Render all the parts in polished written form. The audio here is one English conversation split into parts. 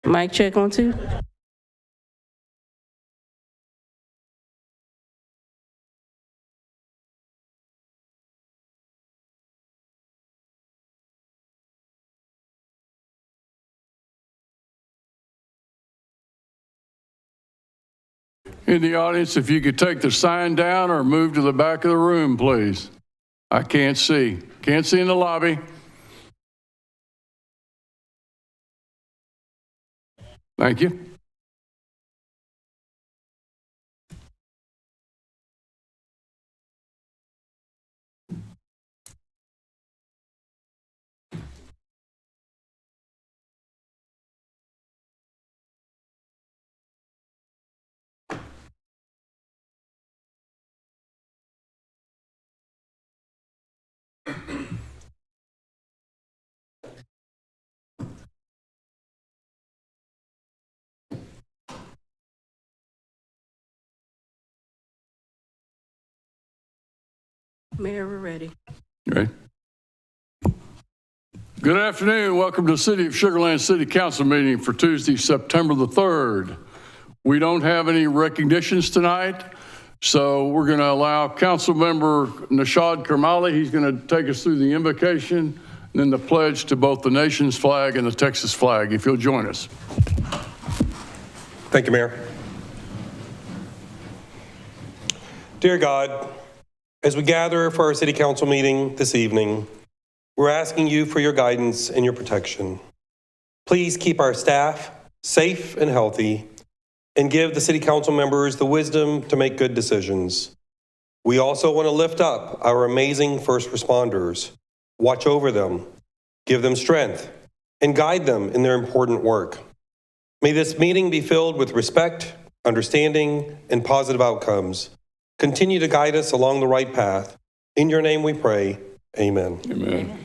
Mic check on two. In the audience, if you could take the sign down or move to the back of the room, please. I can't see. Can't see in the lobby. Thank you. Mayor, we're ready. Right. Good afternoon. Welcome to the City of Sugar Land City Council meeting for Tuesday, September the 3rd. We don't have any recognitions tonight, so we're going to allow Council Member Nashad Kermali. He's going to take us through the invocation and then the pledge to both the nation's flag and the Texas flag, if you'll join us. Thank you, Mayor. Dear God, as we gather for our City Council meeting this evening, we're asking you for your guidance and your protection. Please keep our staff safe and healthy and give the City Council members the wisdom to make good decisions. We also want to lift up our amazing first responders, watch over them, give them strength, and guide them in their important work. May this meeting be filled with respect, understanding, and positive outcomes. Continue to guide us along the right path. In your name we pray. Amen. Amen.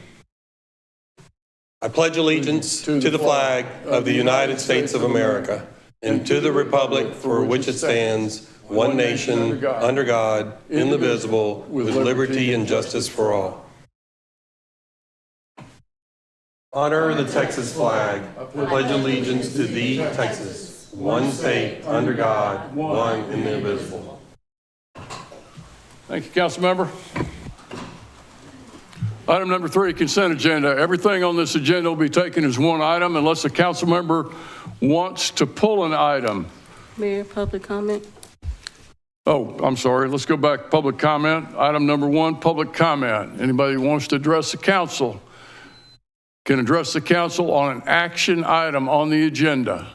I pledge allegiance to the flag of the United States of America and to the republic for which it stands, one nation, under God, indivisible, with liberty and justice for all. Honor the Texas flag. I pledge allegiance to thee, Texas, one state, under God, one indivisible. Thank you, Council Member. Item number 3, consent agenda. Everything on this agenda will be taken as one item unless a council member wants to pull an item. Mayor, public comment. Oh, I'm sorry. Let's go back. Public comment. Item number 1, public comment. Anybody who wants to address the council can address the council on an action item on the agenda.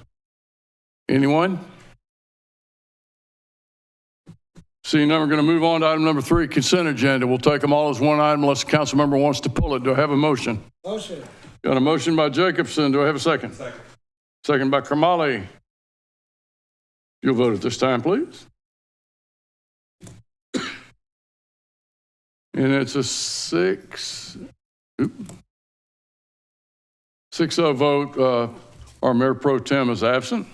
Anyone? Seeing none, we're going to move on to item number 3, consent agenda. We'll take them all as one item unless a council member wants to pull it. Do I have a motion? Motion. Got a motion by Jacobson. Do I have a second? Second. Second by Kermali. You'll vote at this time, please. And it's a 6-0 vote. Our Mayor Pro Tem is absent.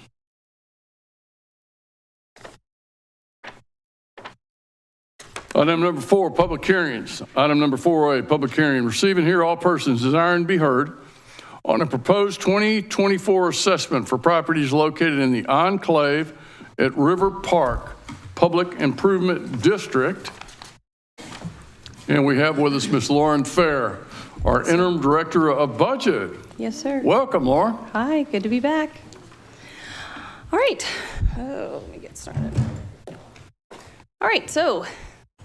Item number 4, public hearings. Item number 4A, public hearing. Receive and hear all persons desiring to be heard on a proposed 2024 assessment for properties located in the Enclave at River Park Public Improvement District. And we have with us Ms. Lauren Fair, our interim director of budget. Yes, sir. Welcome, Lauren. Hi, good to be back. All right. Oh, let me get started. All right, so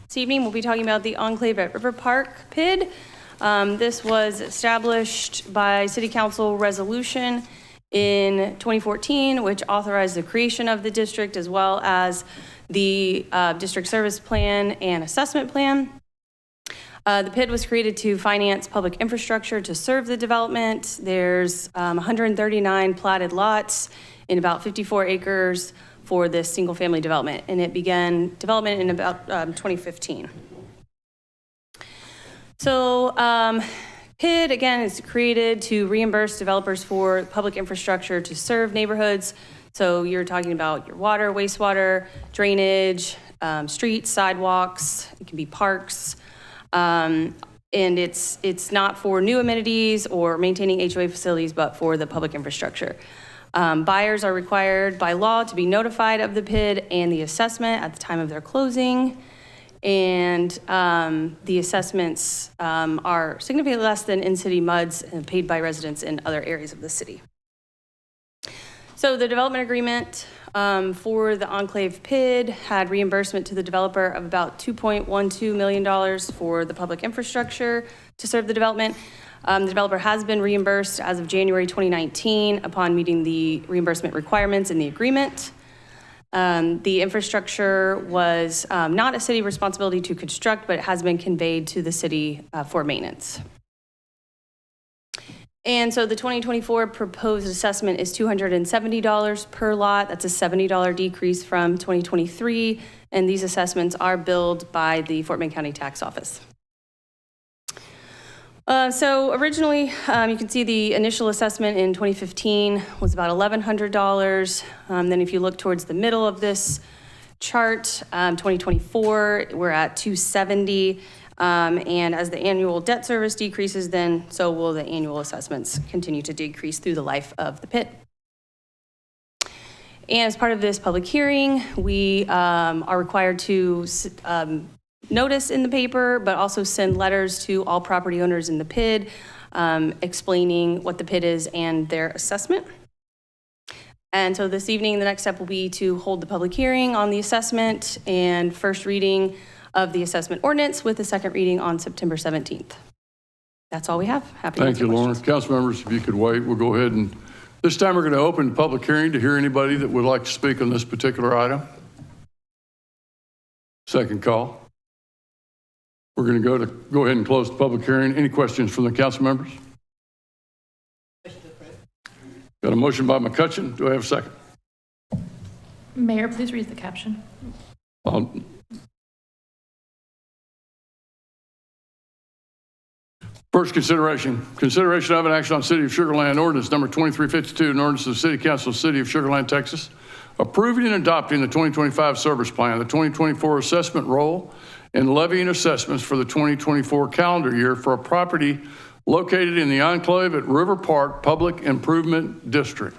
this evening we'll be talking about the Enclave at River Park PID. This was established by City Council resolution in 2014, which authorized the creation of the district as well as the district service plan and assessment plan. The PID was created to finance public infrastructure to serve the development. There's 139 platted lots in about 54 acres for this single family development, and it began development in about 2015. So PID, again, is created to reimburse developers for public infrastructure to serve neighborhoods. So you're talking about your water, wastewater, drainage, streets, sidewalks, it can be parks. And it's not for new amenities or maintaining HOA facilities, but for the public infrastructure. Buyers are required by law to be notified of the PID and the assessment at the time of their closing. And the assessments are significantly less than in-city MUDs paid by residents in other areas of the city. So the development agreement for the Enclave PID had reimbursement to the developer of about $2.12 million for the public infrastructure to serve the development. The developer has been reimbursed as of January 2019 upon meeting the reimbursement requirements in the agreement. The infrastructure was not a city responsibility to construct, but it has been conveyed to the city for maintenance. And so the 2024 proposed assessment is $270 per lot. That's a $70 decrease from 2023. And these assessments are billed by the Fort Bend County Tax Office. So originally, you can see the initial assessment in 2015 was about $1,100. Then if you look towards the middle of this chart, 2024, we're at $270. And as the annual debt service decreases, then so will the annual assessments continue to decrease through the life of the PID. And as part of this public hearing, we are required to notice in the paper, but also send letters to all property owners in the PID explaining what the PID is and their assessment. And so this evening, the next step will be to hold the public hearing on the assessment and first reading of the assessment ordinance with the second reading on September 17th. That's all we have. Happy to Thank you, answer Lauren. questions. Council members, if you could wait, we'll go ahead and, this time we're going to open the public hearing to hear anybody that would like to speak on this particular item. Second call. We're going to go ahead and close the public hearing. Any questions from the council members? Got a motion by McCutcheon. Do I have a second? Mayor, please read the caption. First consideration of an action on City of Sugar Land ordinance number 2352, an ordinance of the City Council of the City of Sugar Land, Texas, approving and adopting the 2025 service plan, the 2024 assessment roll, and levying assessments for the 2024 calendar year for a property located in the Enclave at River Park Public Improvement District.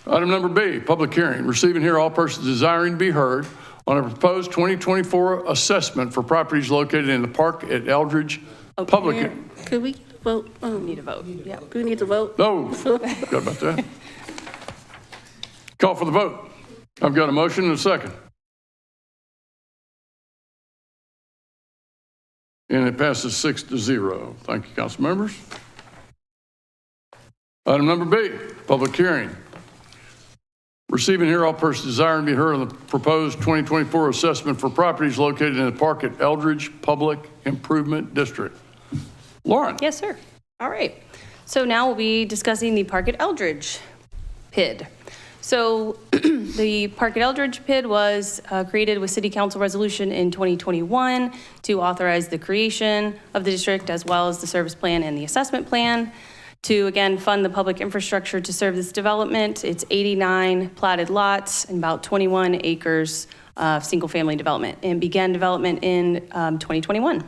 Item number B, public hearing. Receive and hear all persons desiring to be heard on a proposed 2024 assessment for properties located in the park at Eldridge Public. Mayor, could we vote? Need a vote. Yeah. Do we need to vote? No, forgot about that. Call for the vote. I've got a motion and a second. And it passes 6-0. Thank you, council members. Item number B, public hearing. Receive and hear all persons desiring to be heard on the proposed 2024 assessment for properties located in the park at Eldridge Public Improvement District. Lauren. Yes, sir. All right. So now we'll be discussing the Park at Eldridge PID. So the Park at Eldridge PID was created with City Council resolution in 2021 to authorize the creation of the district as well as the service plan and the assessment plan to, again, fund the public infrastructure to serve this development. It's 89 platted lots and about 21 acres of single-family development, and began development in 2021.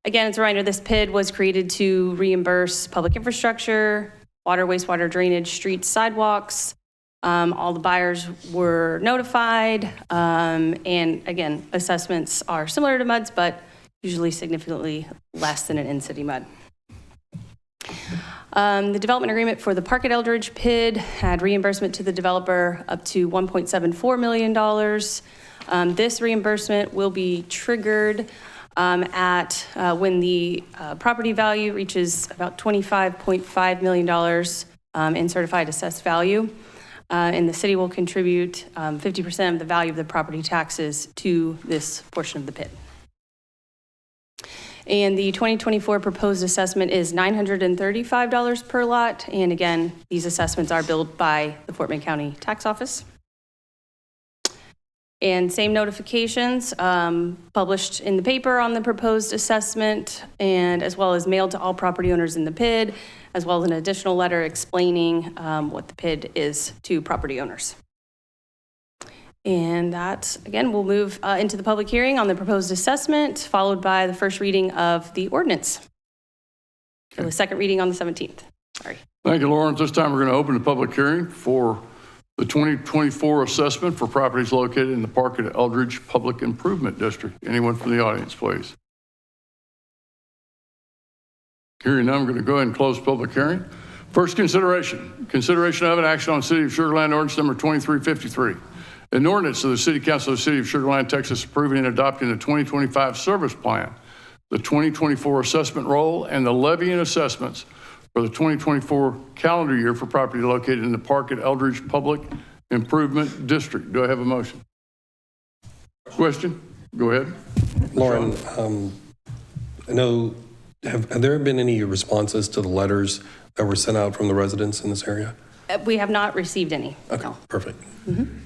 Again, as a reminder, this PID was created to reimburse public infrastructure, water, wastewater, drainage, streets, sidewalks. All the buyers were notified. And again, assessments are similar to MUDs, but usually significantly less than an in-city MUD. The development agreement for the Park at Eldridge PID had reimbursement to the developer up to $1.74 million. This reimbursement will be triggered when the property value reaches about $25.5 million in certified assessed value. And the city will contribute 50% of the value of the property taxes to this portion of the PID. And the 2024 proposed assessment is $935 per lot. And again, these assessments are billed by the Fort Bend County Tax Office. And same notifications published in the paper on the proposed assessment, and as well as mailed to all property owners in the PID, as well as an additional letter explaining what the PID is to property owners. And that, again, we'll move into the public hearing on the proposed assessment, followed by the first reading of the ordinance. So the second reading on the 17th. Sorry. Thank you, Lauren. At this time, we're going to open the public hearing for the 2024 assessment for properties located in the Park at Eldridge Public Improvement District. Anyone from the audience, please? Hearing none, I'm going to go ahead and close public hearing. First consideration of an action on City of Sugar Land ordinance number 2353. An ordinance of the City Council of the City of Sugar Land, Texas, approving and adopting the 2025 service plan, the 2024 assessment roll, and the levy and assessments for the 2024 calendar year for property located in the Park at Eldridge Public Improvement District. Do I have a motion? Question? Go ahead. Lauren, I know, have there been any responses to the letters that were sent out from the residents in this area? We have not received any. Okay, No. perfect.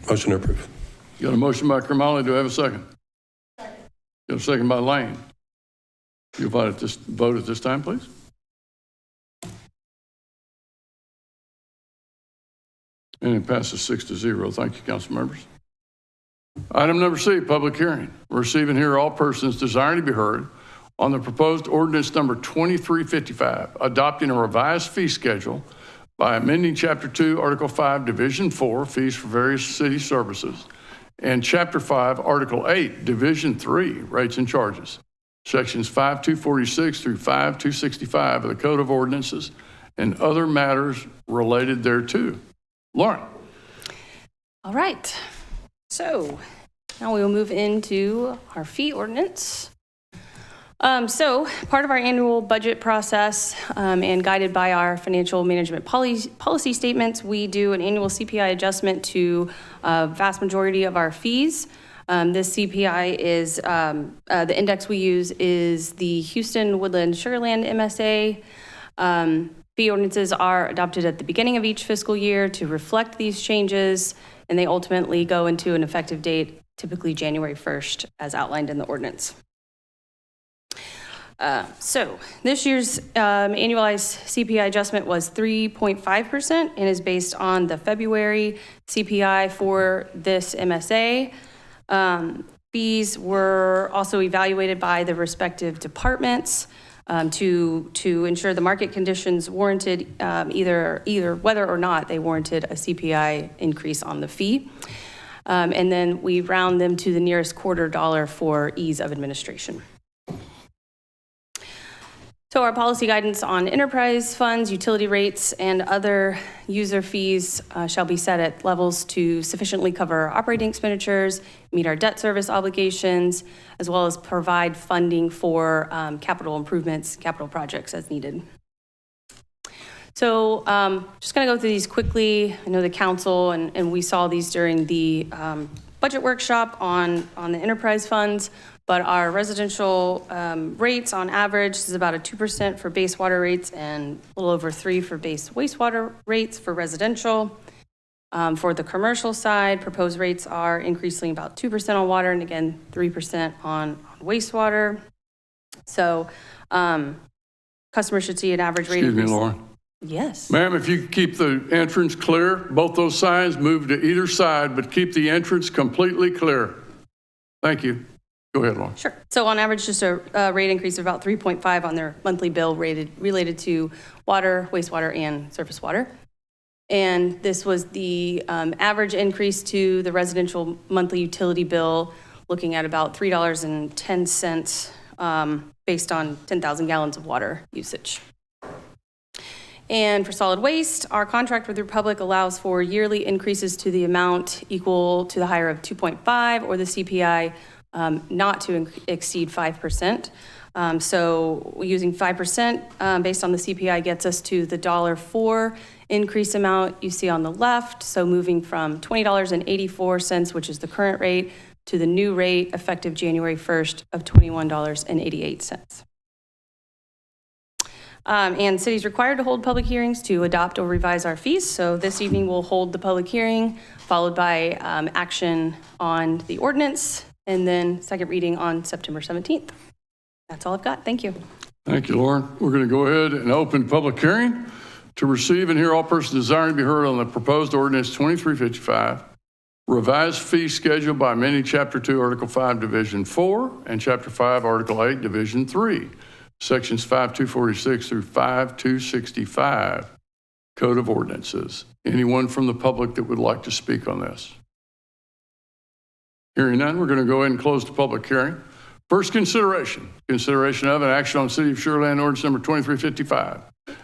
Motion to approve. Got a motion by Kamali. Do I have a second? Got a second by Lane. You vote at this time, please. And it passes 6-0. Thank you, council members. Item number C, public hearing. We're receiving here all persons desiring to be heard on the proposed ordinance number 2355, adopting a revised fee schedule by amending Chapter 2, Article 5, Division 4, fees for various city services, and Chapter 5, Article 8, Division 3, rates and charges, Sections 5246 through 5265 of the Code of Ordinances, and other matters related thereto. Lauren. All right. So now we will move into our fee ordinance. So part of our annual budget process and guided by our financial management policy statements, we do an annual CPI adjustment to a vast majority of our fees. This CPI is, the index we use is the Houston Woodland Sugarland MSA. Fee ordinances are adopted at the beginning of each fiscal year to reflect these changes, and they ultimately go into an effective date, typically January 1st, as outlined in the ordinance. So this year's annualized CPI adjustment was 3.5% and is based on the February CPI for this MSA. Fees were also evaluated by the respective departments to ensure the market conditions warranted either whether or not they warranted a CPI increase on the fee. And then we round them to the nearest quarter dollar for ease of administration. So our policy guidance on enterprise funds, utility rates, and other user fees shall be set at levels to sufficiently cover our operating expenditures, meet our debt service obligations, as well as provide funding for capital improvements, capital projects as needed. So just gonna go through these quickly. I know the council, and we saw these during the budget workshop on the enterprise funds, but our residential rates on average is about a 2% for base water rates and a little over 3% for base wastewater rates for residential. For the commercial side, proposed rates are increasing about 2% on water and again, 3% on wastewater. So customers should see an average rate. Excuse me, Lauren. Yes. Ma'am, if you could keep the entrance clear, both those signs move to either side, but keep the entrance completely clear. Thank you. Go ahead, Lauren. Sure. So on average, just a rate increase of about 3.5 on their monthly bill related to water, wastewater, and surface water. And this was the average increase to the residential monthly utility bill, looking at about $3.10 based on 10,000 gallons of water usage. And for solid waste, our contract with Republic allows for yearly increases to the amount equal to the higher of 2.5 or the CPI not to exceed 5%. So using 5% based on the CPI gets us to the $1.04 increase amount you see on the left. So moving from $20.84, which is the current rate, to the new rate effective January 1st of $21.88. And city's required to hold public hearings to adopt or revise our fees. So this evening we'll hold the public hearing, followed by action on the ordinance, and then second reading on September 17th. That's all I've got. Thank you. Thank you, Lauren. We're going to go ahead and open public hearing to receive and hear all persons desiring to be heard on the proposed ordinance 2355, revised fee schedule by amending Chapter 2, Article 5, Division 4, and Chapter 5, Article 8, Division 3, Sections 5246 through 5265 Code of Ordinances. Anyone from the public that would like to speak on this? Hearing none, we're going to go ahead and close the public hearing. First consideration of an action on City of Sugar Land Ordinance Number 2355.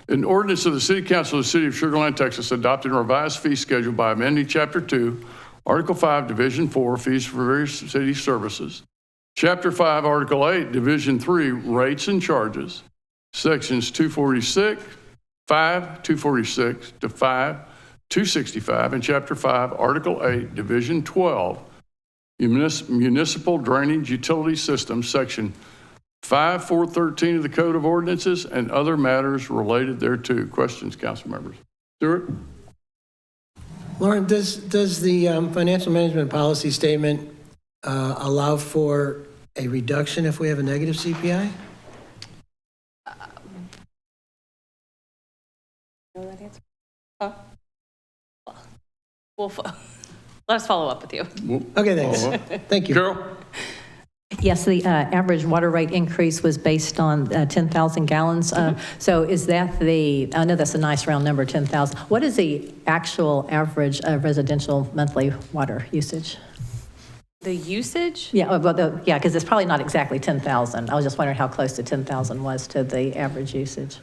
An ordinance of the City Council of the City of Sugar Land, Texas, adopting a revised fee schedule by amending Chapter 2, Article 5, Division 4, Fees for Various City Services, Chapter 5, Article 8, Division 3, Rates and Charges, Sections 246, 246 to 265, and Chapter 5, Article 8, Division 12, Municipal Drainage Utility System, Section 5413 of the Code of Ordinances, and other matters related thereto. Questions, council members? Stewart? Lauren, does the financial management policy statement allow for a reduction if we have a negative CPI? Know that answer? Let us follow up with you. Okay, thanks. Thank you. Carol? Yes, the average water rate increase was based on 10,000 gallons. So is that I know that's a nice round number, 10,000. What is the actual average residential monthly water usage? The usage? Yeah, because it's probably not exactly 10,000. I was just wondering how close to 10,000 was to the average usage.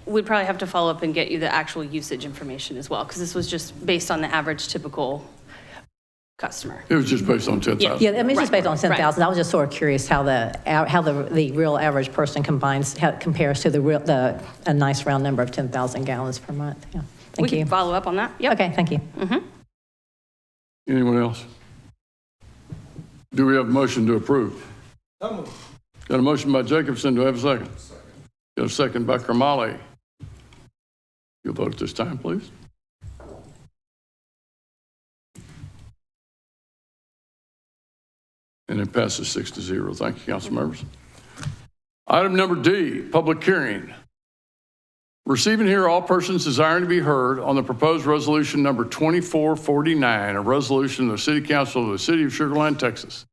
We'd probably have to follow up and get you the actual usage information as well, because this was just based on the average typical customer. It was just based on 10,000. Yeah, I mean, it's just based on Right. 10,000. I was just sort of curious how the real average person compares to a nice round number of 10,000 gallons per month. Yeah, We thank you. can follow up on that. Yep. Okay, thank you. Anyone else? Do we have a motion to approve? Got a motion by Jacobson. Do I have a second? Got a second by Kamali. You'll vote at this time, please. And it passes 6-0. Thank you, council members. Item number D, public hearing. Receive and hear all persons desiring to be heard on the proposed resolution number 2449, a resolution of the City Council of the City of Sugar Land, Texas,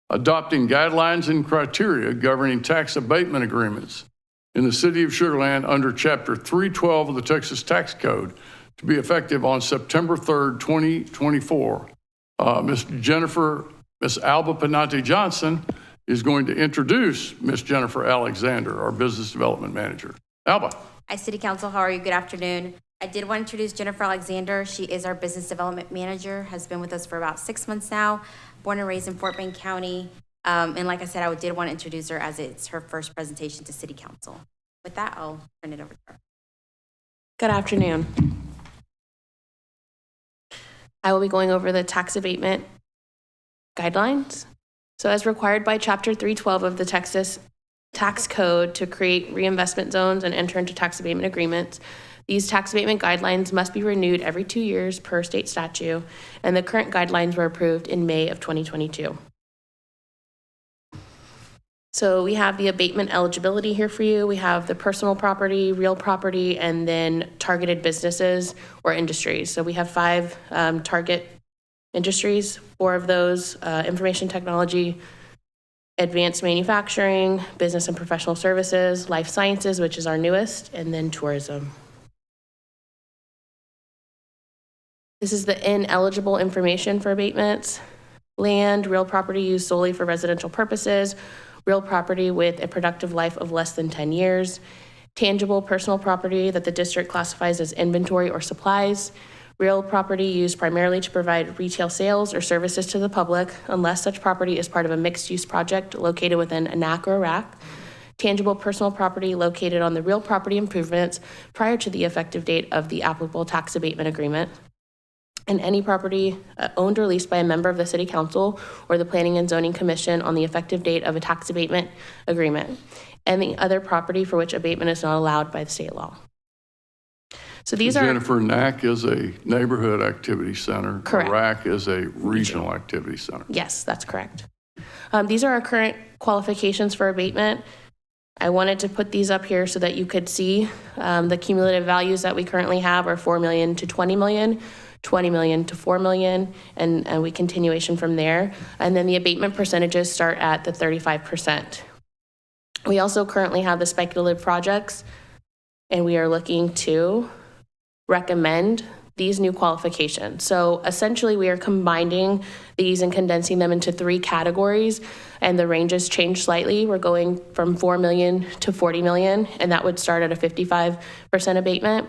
adopting guidelines and criteria governing tax abatement agreements in the City of Sugar Land under Chapter 312 of the Texas Tax Code to be effective on September 3rd, 2024. Ms. Alba Panante Johnson is going to introduce Ms. Jennifer Alexander, our Business Development Manager. Alba. Hi, City Council. How are you? Good afternoon. I did want to introduce Jennifer Alexander. She is our Business Development Manager, has been with us for about 6 months now, born and raised in Fort Bend County. And like I said, I did want to introduce her as it's her first presentation to City Council. With that, I'll turn it over to her. Good afternoon. I will be going over the tax abatement guidelines. So as required by Chapter 312 of the Texas Tax Code to create reinvestment zones and enter into tax abatement agreements, these tax abatement guidelines must be renewed every 2 years per state statute, and the current guidelines were approved in May of 2022. So we have the abatement eligibility here for you. We have the personal property, real property, and then targeted businesses or industries. So we have 5 target industries, 4 of those, information technology, advanced manufacturing, business and professional services, life sciences, which is our newest, and then tourism. This is the ineligible information for abatements. Land, real property used solely for residential purposes, real property with a productive life of less than 10 years, tangible personal property that the district classifies as inventory or supplies, real property used primarily to provide retail sales or services to the public, unless such property is part of a mixed-use project located within a NAC or a RAC, tangible personal property located on the real property improvements prior to the effective date of the applicable tax abatement agreement, and any property owned or leased by a member of the City Council or the Planning and Zoning Commission on the effective date of a tax abatement agreement, and the other property for which abatement is not allowed by the state law. So these are... Jennifer, NAC is a neighborhood activity center. Correct. RAC is a regional activity center. Yes, that's correct. These are our current qualifications for abatement. I wanted to put these up here so that you could see the cumulative values that we currently have are 4 million to 20 million, 20 million to 4 million, and we continuation from there. And then the abatement percentages start at the 35%. We also currently have the speculative projects, and we are looking to recommend these new qualifications. So essentially, we are combining these and condensing them into 3 categories, and the ranges change slightly. We're going from 4 million to 40 million, and that would start at a 55% abatement.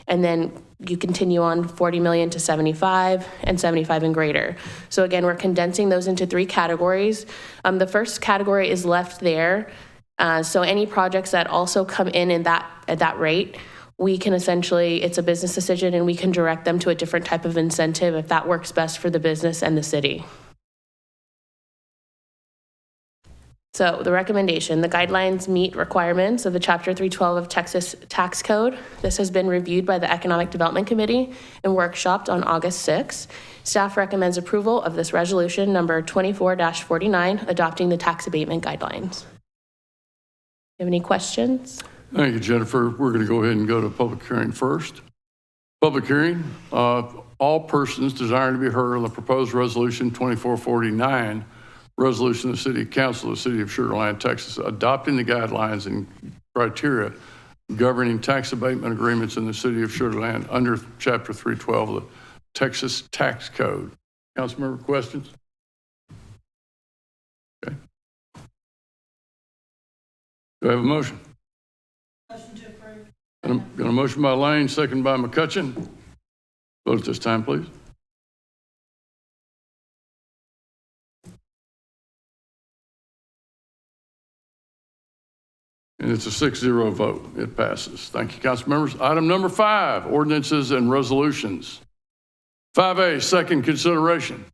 And then you continue on 40 million to 75 and 75 and greater. So again, we're condensing those into 3 categories. The first category is left there. So any projects that also come in at that rate, we can essentially, it's a business decision, and we can direct them to a different type of incentive if that works best for the business and the city. So the recommendation, the guidelines meet requirements of the Chapter 312 of Texas Tax Code. This has been reviewed by the Economic Development Committee and workshopped on August 6th. Staff recommends approval of this resolution number 24-49, adopting the tax abatement guidelines. You have any questions? Thank you, Jennifer. We're going to go ahead and go to public hearing first. Public hearing, all persons desiring to be heard on the proposed resolution 2449, resolution of the City Council of the City of Sugar Land, Texas, adopting the guidelines and criteria governing tax abatement agreements in the City of Sugar Land under Chapter 312 of the Texas Tax Code. Councilmember, questions? Okay. Do I have a motion? Motion to approve. Got a motion by Lane, second by McCutcheon. Vote at this time, please. And it's a 6-0 vote. It passes. Thank you, council members. Item number 5, ordinances and resolutions. 5A, second consideration.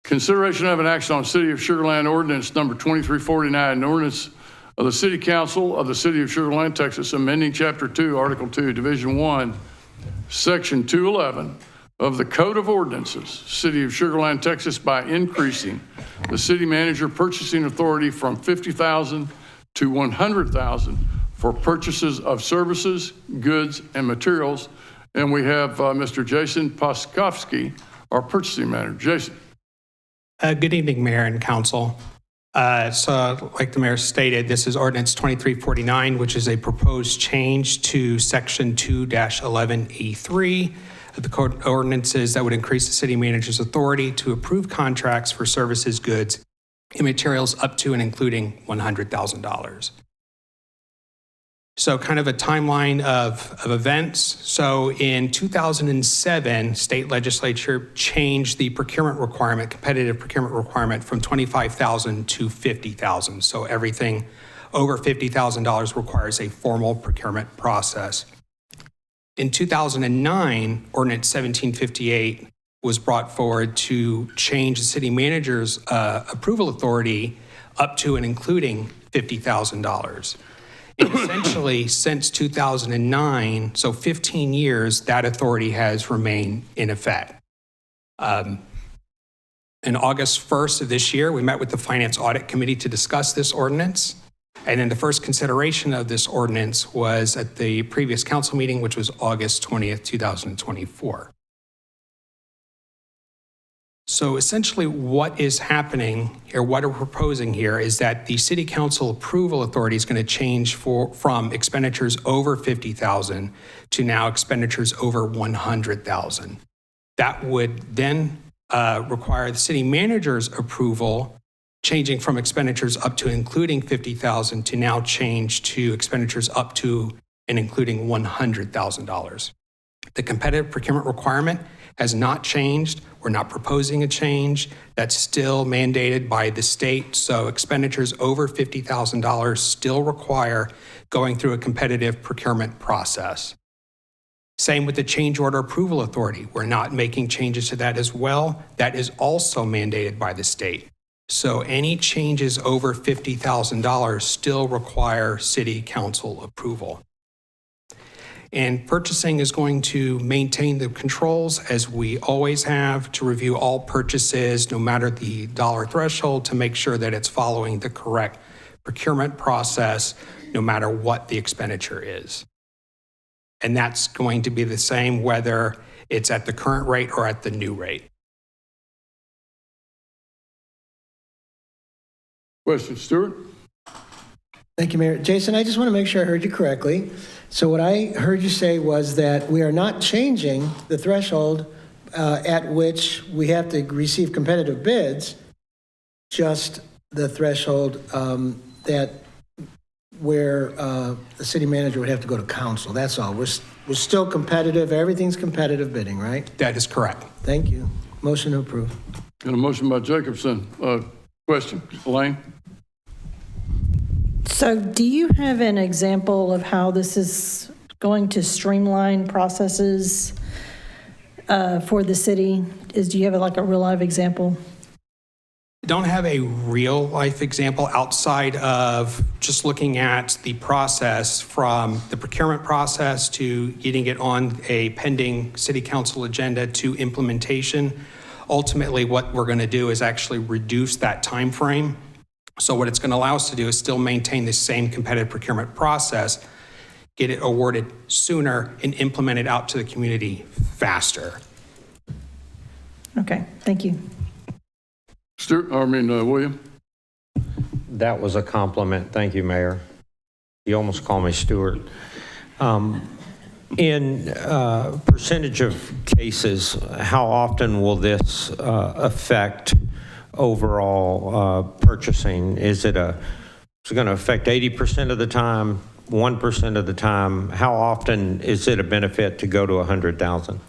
Consideration of an action on City of Sugar Land ordinance number 2349, an ordinance of the City Council of the City of Sugar Land, Texas, amending Chapter 2, Article 2, Division 1, Section 211 of the Code of Ordinances, City of Sugar Land, Texas, by increasing the city manager purchasing authority from $50,000 to $100,000 for purchases of services, goods, and materials. And we have Mr. Jason Poskowski, our purchasing manager. Jason. Good evening, Mayor and Council. So like the Mayor stated, this is Ordinance 2349, which is a proposed change to Section 2-11A3 of the Code of Ordinances that would increase the city manager's authority to approve contracts for services, goods, and materials up to and including $100,000. So kind of a timeline of events. So in 2007, state legislature changed the procurement requirement, competitive procurement requirement, from $25,000 to $50,000. So everything over $50,000 requires a formal procurement process. In 2009, Ordinance 1758 was brought forward to change the city manager's approval authority up to and including $50,000. And essentially, since 2009, so 15 years, that authority has remained in effect. In August 1st of this year, we met with the Finance Audit Committee to discuss this ordinance. And then the first consideration of this ordinance was at the previous council meeting, which was August 20th, 2024. So essentially what is happening, or what we're proposing here, is that the City Council approval authority is going to change from expenditures over $50,000 to now expenditures over $100,000. That would then require the city manager's approval, changing from expenditures up to including $50,000 to now change to expenditures up to and including $100,000. The competitive procurement requirement has not changed. We're not proposing a change. That's still mandated by the state. So expenditures over $50,000 still require going through a competitive procurement process. Same with the change order approval authority. We're not making changes to that as well. That is also mandated by the state. So any changes over $50,000 still require city council approval. And purchasing is going to maintain the controls as we always have, to review all purchases, no matter the dollar threshold, to make sure that it's following the correct procurement process, no matter what the expenditure is. And that's going to be the same whether it's at the current rate or at the new rate. Question, Stuart? Thank you, Mayor. Jason, I just want to make sure I heard you correctly. So what I heard you say was that we are not changing the threshold at which we have to receive competitive bids, just the threshold that where the city manager would have to go to council. That's all. We're still competitive. Everything's competitive bidding, right? That is correct. Thank you. Motion to approve. Got a motion by Jacobson. Question, Elaine? So do you have an example of how this is going to streamline processes for the city? Do you have like a real life example? I don't have a real life example outside of just looking at the process from the procurement process to getting it on a pending city council agenda to implementation. Ultimately, what we're going to do is actually reduce that time frame. So what it's going to allow us to do is still maintain the same competitive procurement process, get it awarded sooner, and implement it out to the community faster. Okay, thank you. William? That was a compliment. Thank you, Mayor. You almost call me Stuart. In percentage of cases, how often will this affect overall purchasing? Is it going to affect 80% of the time, 1% of the time? How often is it a benefit to go to 100,000?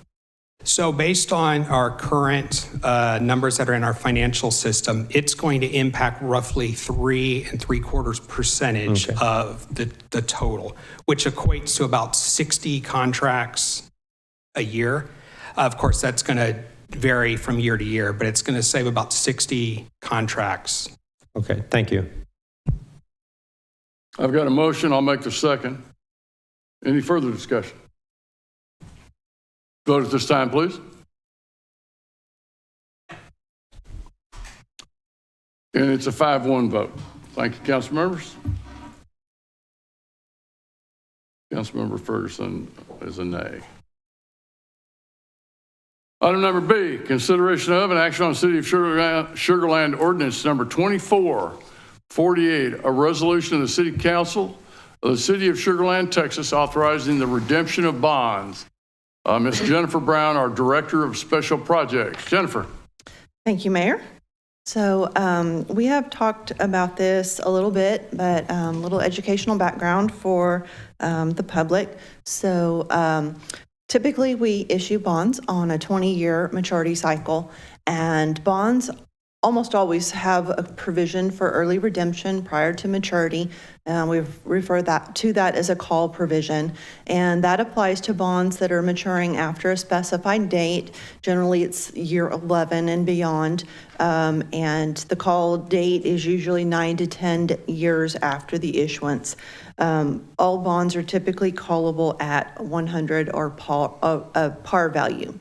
So based on our current numbers that are in our financial system, it's going to impact roughly 3.75% of the total, which equates to about 60 contracts a year. Of course, that's going to vary from year to year, but it's going to save about 60 contracts. Okay, thank you. I've got a motion. I'll make the second. Any further discussion? Vote at this time, please. And it's a 5-1 vote. Thank you, council members. Councilmember Ferguson is a nay. Item number B, consideration of an action on City of Sugar Land Ordinance number 2448, a resolution of the City Council of the City of Sugar Land, Texas, authorizing the redemption of bonds. Ms. Jennifer Brown, our Director of Special Projects. Jennifer. Thank you, Mayor. So we have talked about this a little bit, but a little educational background for the public. So typically we issue bonds on a 20-year maturity cycle, and bonds almost always have a provision for early redemption prior to maturity. We refer to that as a call provision, and that applies to bonds that are maturing after a specified date. Generally, it's year 11 and beyond, and the call date is usually 9 to 10 years after the issuance. All bonds are typically callable at 100 or par value.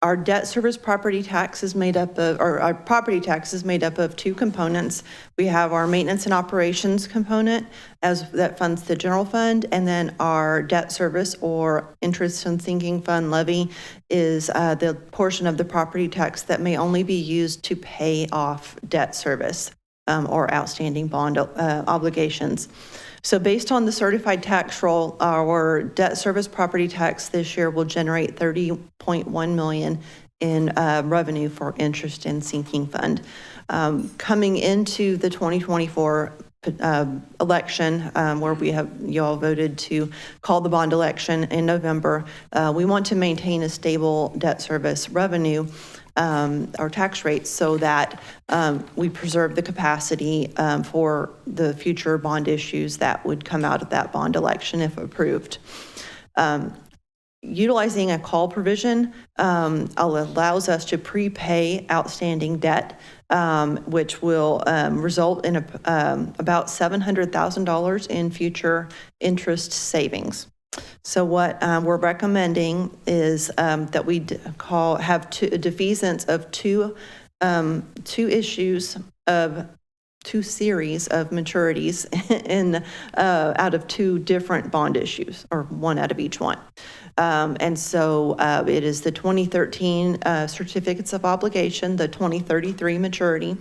Our debt service property tax is made up of, or our property tax is made up of two components. We have our maintenance and operations component that funds the general fund, and then our debt service or interest and sinking fund levy is the portion of the property tax that may only be used to pay off debt service or outstanding bond obligations. So based on the certified tax roll, our debt service property tax this year will generate $30.1 million in revenue for interest and sinking fund. Coming into the 2024 election, where you all voted to call the bond election in November, we want to maintain a stable debt service revenue our tax rates so that we preserve the capacity for the future bond issues that would come out of that bond election if approved. Utilizing a call provision allows us to prepay outstanding debt, which will result in about $700,000 in future interest savings. So what we're recommending is that we have defeasance of two series of maturities out of two different bond issues, or one out of each one. And so it is the 2013 certificates of obligation, the 2033 maturity,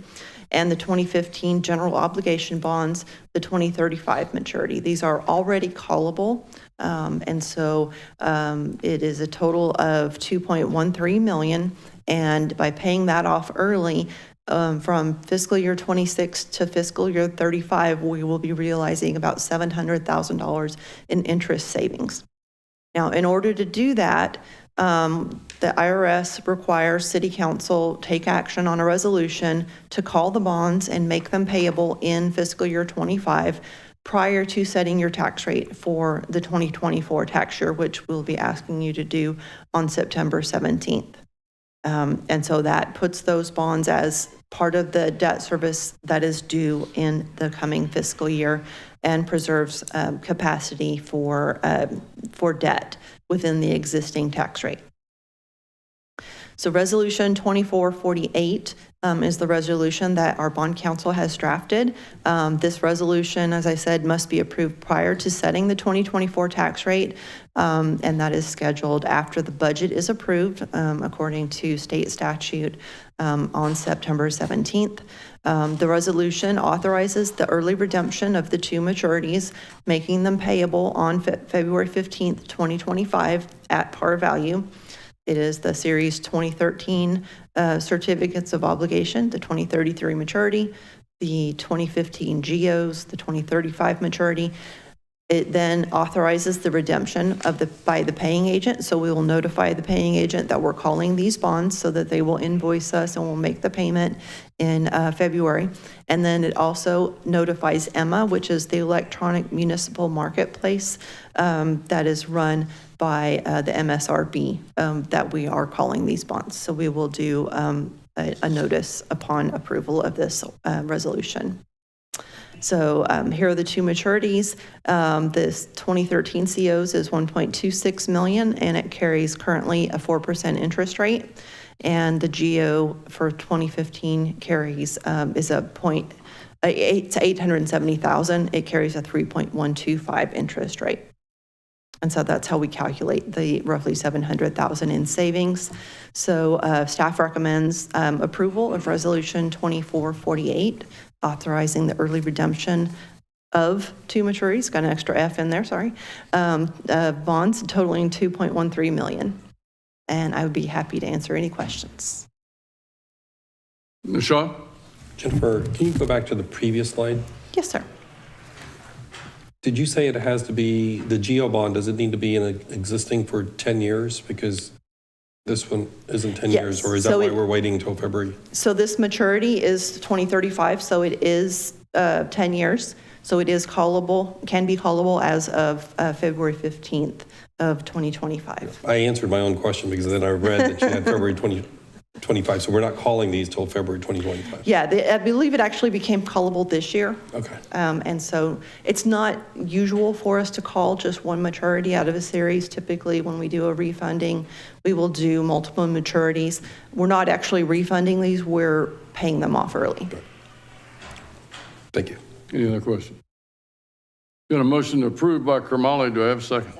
and the 2015 general obligation bonds, the 2035 maturity. These are already callable, and so it is a total of $2.13 million, and by paying that off early, from fiscal year 26 to fiscal year 35, we will be realizing about $700,000 in interest savings. Now, in order to do that, the IRS requires City Council take action on a resolution to call the bonds and make them payable in fiscal year 25 prior to setting your tax rate for the 2024 tax year, which we'll be asking you to do on September 17th. And so that puts those bonds as part of the debt service that is due in the coming fiscal year and preserves capacity for debt within the existing tax rate. So Resolution 2448 is the resolution that our bond council has drafted. This resolution, as I said, must be approved prior to setting the 2024 tax rate, and that is scheduled after the budget is approved, according to state statute, on September 17th. The resolution authorizes the early redemption of the two maturities, making them payable on February 15th, 2025 at par value. It is the Series 2013 certificates of obligation, the 2033 maturity, the 2015 GEOs, the 2035 maturity. It then authorizes the redemption of by the paying agent. So we will notify the paying agent that we're calling these bonds so that they will invoice us and we'll make the payment in February. And then it also notifies EMMA, which is the electronic municipal marketplace that is run by the MSRB, that we are calling these bonds. So we will do a notice upon approval of this resolution. So here are the two maturities. This 2013 COs is $1.26 million, and it carries currently a 4% interest rate. And the GEO for 2015 carries is it's $870,000. It carries a 3.125 interest rate. And so that's how we calculate the roughly $700,000 in savings. So staff recommends approval of Resolution 2448, authorizing the early redemption of two maturities, got an extra F in there, sorry, bonds totaling $2.13 million. And I would be happy to answer any questions. Ms. Shaw? Jennifer, can you go back to the previous slide? Yes, sir. Did you say it has to be, the GEO bond, does it need to be in existing for 10 years? Because this one isn't 10 years, or is that why we're waiting until February? So this maturity is 2035, so it is 10 years. So it is callable, can be callable as of February 15th of 2025. I answered my own question because then I read that you had February 2025, so we're not calling these till February 2025. Yeah, I believe it actually became callable this year. Okay. And so it's not usual for us to call just one maturity out of a series. Typically, when we do a refunding, we will do multiple maturities. We're not actually refunding these, we're paying them off early. Thank you. Any other questions? Got a motion to approve by Kermally. Do I have a second?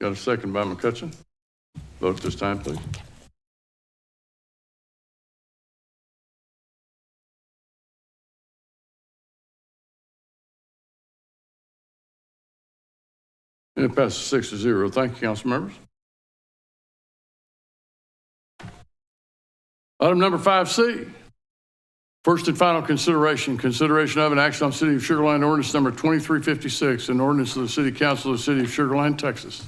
Got a second by McCutcheon. Vote this time, please. And it passes 6-0. Thank you, council members. Item number 5C. First and final consideration of an action on City of Sugar Land Ordinance number 2356, an ordinance of the City Council of the City of Sugar Land, Texas,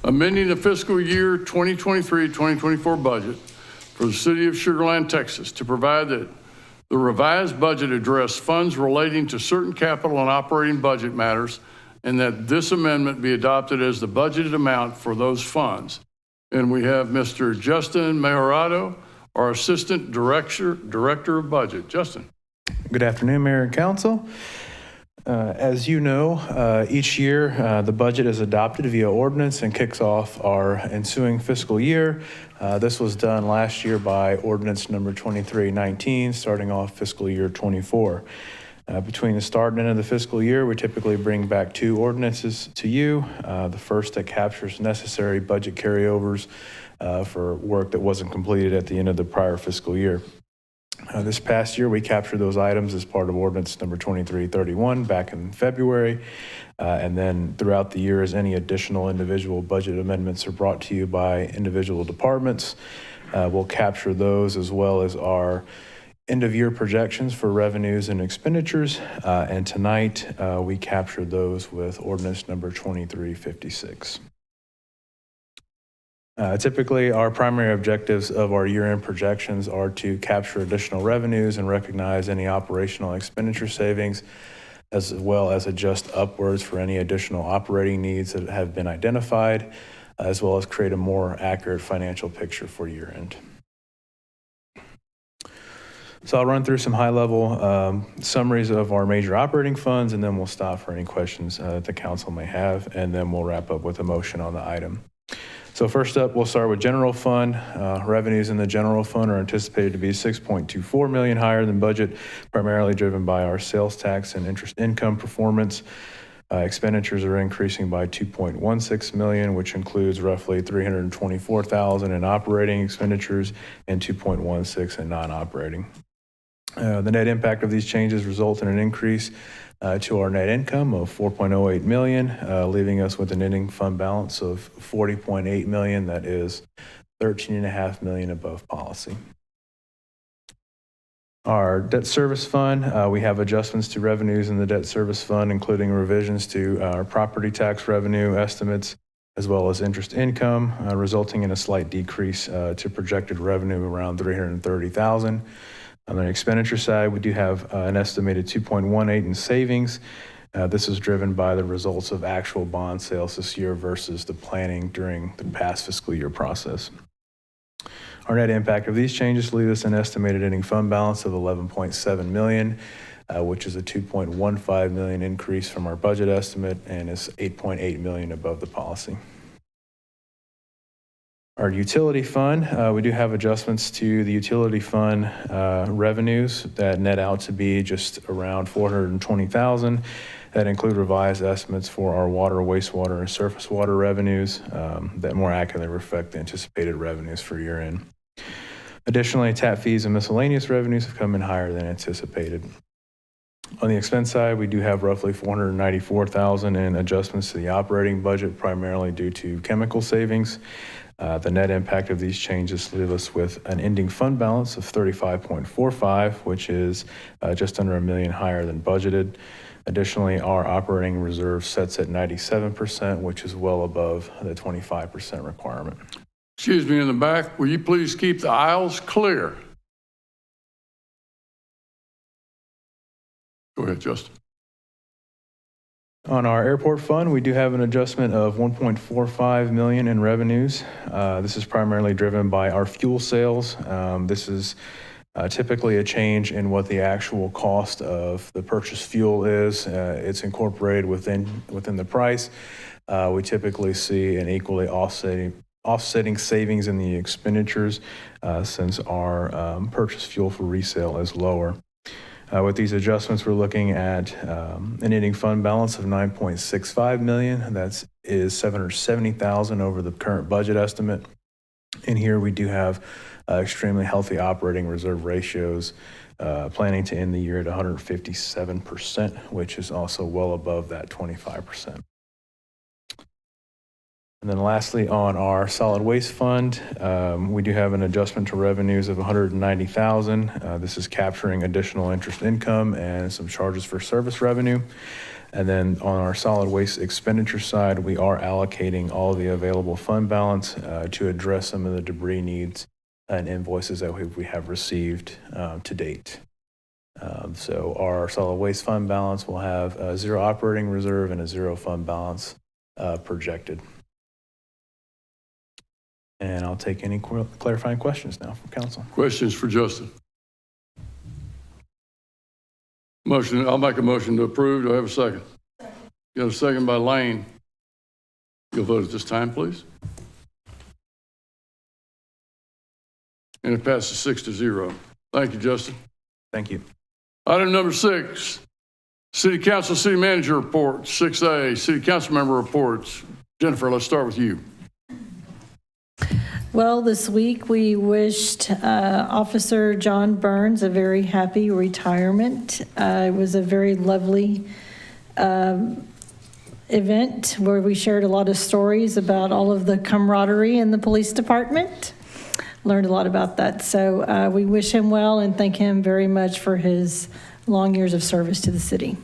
amending the fiscal year 2023-2024 budget for the City of Sugar Land, Texas, to provide that the revised budget address funds relating to certain capital and operating budget matters, and that this amendment be adopted as the budgeted amount for those funds. And we have Mr. Justin Majorado, our Assistant Director of Budget. Justin. Good afternoon, Mayor and Council. As you know, each year the budget is adopted via ordinance and kicks off our ensuing fiscal year. This was done last year by ordinance number 2319, starting off fiscal year 24. Between the start and end of the fiscal year, we typically bring back two ordinances to you. The first that captures necessary budget carryovers for work that wasn't completed at the end of the prior fiscal year. This past year, we captured those items as part of ordinance number 2331 back in February. And then throughout the year, as any additional individual budget amendments are brought to you by individual departments, we'll capture those as well as our end-of-year projections for revenues and expenditures. And tonight, we captured those with ordinance number 2356. Typically, our primary objectives of our year-end projections are to capture additional revenues and recognize any operational expenditure savings, as well as adjust upwards for any additional operating needs that have been identified, as well as create a more accurate financial picture for year-end. So I'll run through some high-level summaries of our major operating funds, and then we'll stop for any questions that the council may have, and then we'll wrap up with a motion on the item. So first up, we'll start with general fund. Revenues in the general fund are anticipated to be $6.24 million higher than budget, primarily driven by our sales tax and interest income performance. Expenditures are increasing by $2.16 million, which includes roughly $324,000 in operating expenditures and $2.16 in non-operating. The net impact of these changes result in an increase to our net income of $4.08 million, leaving us with an ending fund balance of $40.8 million. That is $13.5 million above policy. Our debt service fund, we have adjustments to revenues in the debt service fund, including revisions to our property tax revenue estimates, as well as interest income, resulting in a slight decrease to projected revenue around $330,000. On the expenditure side, we do have an estimated $2.18 in savings. This is driven by the results of actual bond sales this year versus the planning during the past fiscal year process. Our net impact of these changes leaves us an estimated ending fund balance of $11.7 million, which is a $2.15 million increase from our budget estimate and is $8.8 million above the policy. Our utility fund, we do have adjustments to the utility fund revenues that net out to be just around $420,000. That include revised estimates for our water, wastewater, and surface water revenues that more accurately reflect the anticipated revenues for year-end. Additionally, tap fees and miscellaneous revenues have come in higher than anticipated. On the expense side, we do have roughly $494,000 in adjustments to the operating budget, primarily due to chemical savings. The net impact of these changes leave us with an ending fund balance of $35.45, which is just under $1 million higher than budgeted. Additionally, our operating reserve sets at 97%, which is well above the 25% requirement. Excuse me, in the back, will you please keep the aisles clear? Go ahead, Justin. On our airport fund, we do have an adjustment of $1.45 million in revenues. This is primarily driven by our fuel sales. This is typically a change in what the actual cost of the purchased fuel is. It's incorporated within the price. We typically see an equally offsetting savings in the expenditures since our purchased fuel for resale is lower. With these adjustments, we're looking at an ending fund balance of $9.65 million. That is $770,000 over the current budget estimate. In here, we do have extremely healthy operating reserve ratios, planning to end the year at 157%, which is also well above that 25%. And then lastly, on our solid waste fund, we do have an adjustment to revenues of $190,000. This is capturing additional interest income and some charges for service revenue. And then on our solid waste expenditure side, we are allocating all the available fund balance to address some of the debris needs and invoices that we have received to date. So our solid waste fund balance will have a zero operating reserve and a zero fund balance projected. And I'll take any clarifying questions now from council. Questions for Justin? Motion, I'll make a motion to approve. Do I have a second? Got a second by Lane. You'll vote at this time, please. And it passes 6-0. Thank you, Justin. Thank you. Item number 6, City Council, City Manager report. 6A, City Council Member reports. Jennifer, let's start with you. Well, this week we wished Officer John Burns a very happy retirement. It was a very lovely event where we shared a lot of stories about all of the camaraderie in the police department. Learned a lot about that. So we wish him well and thank him very much for his long years of service to the city.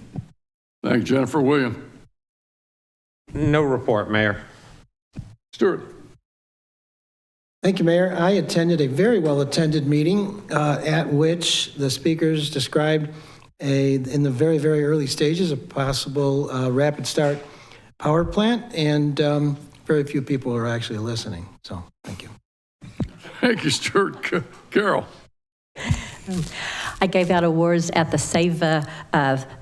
Thank you, Jennifer. William? No report, Mayor. Stuart? Thank you, Mayor. I attended a very well-attended meeting at which the speakers described in the very, very early stages, a possible rapid start power plant, and very few people are actually listening. So, thank you. Thank you, Stuart. Carol? I gave out awards at the Sava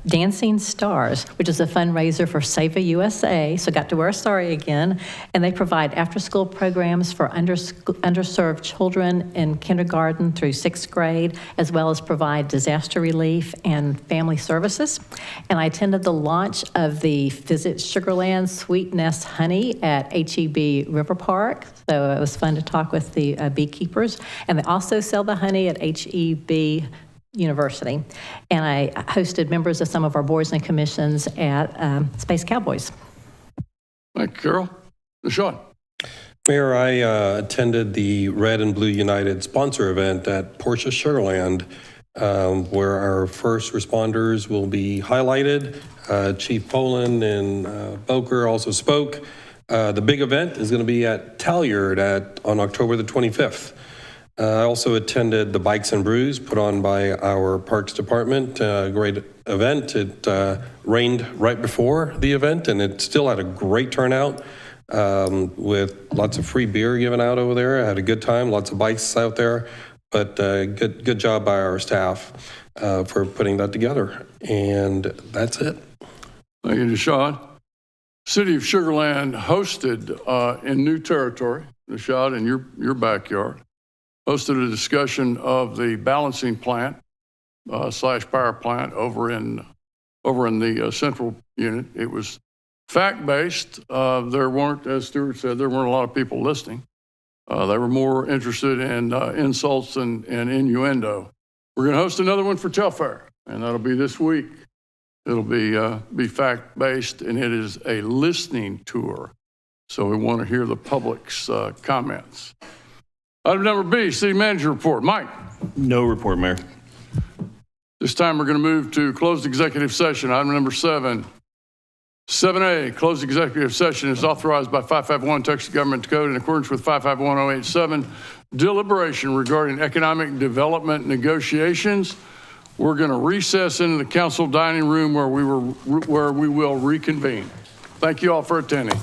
Dancing Stars, which is a fundraiser for Sava USA. So got to wear a sari again. And they provide after-school programs for underserved children in kindergarten through 6th grade, as well as provide disaster relief and family services. And I attended the launch of the Visit Sugarland Sweetness Honey at HEB River Park. So it was fun to talk with the beekeepers. And they also sell the honey at HEB University. And I hosted members of some of our boards and commissions at Space Cowboys. Thank you, Carol. Sean? Mayor, I attended the Red and Blue United sponsor event at Porsche Sugarland, where our first responders will be highlighted. Chief Poland and Boker also spoke. The big event is going to be at Talliard on October the 25th. I also attended the Bikes and Brews put on by our Parks Department. Great event. It rained right before the event, and it still had a great turnout with lots of free beer given out over there. I had a good time, lots of bikes out there, but good job by our staff for putting that together. And that's it. Thank you, Deshaun. City of Sugarland hosted in new territory, Deshaun, in your backyard, hosted a discussion of the balancing plant / power plant over in the central unit. It was fact-based. There weren't, as Stuart said, there weren't a lot of people listening. They were more interested in insults and innuendo. We're going to host another one for Telfair, and that'll be this week. It'll be fact-based, and it is a listening tour. So we want to hear the public's comments. Item number B, City Manager Report. Mike? No report, Mayor. This time we're going to move to closed executive session. Item number 7. 7A, closed executive session is authorized by 551 Texas Government Code in accordance with 551087. Deliberation regarding economic development negotiations. We're going to recess into the council dining room where we will reconvene. Thank you all for attending.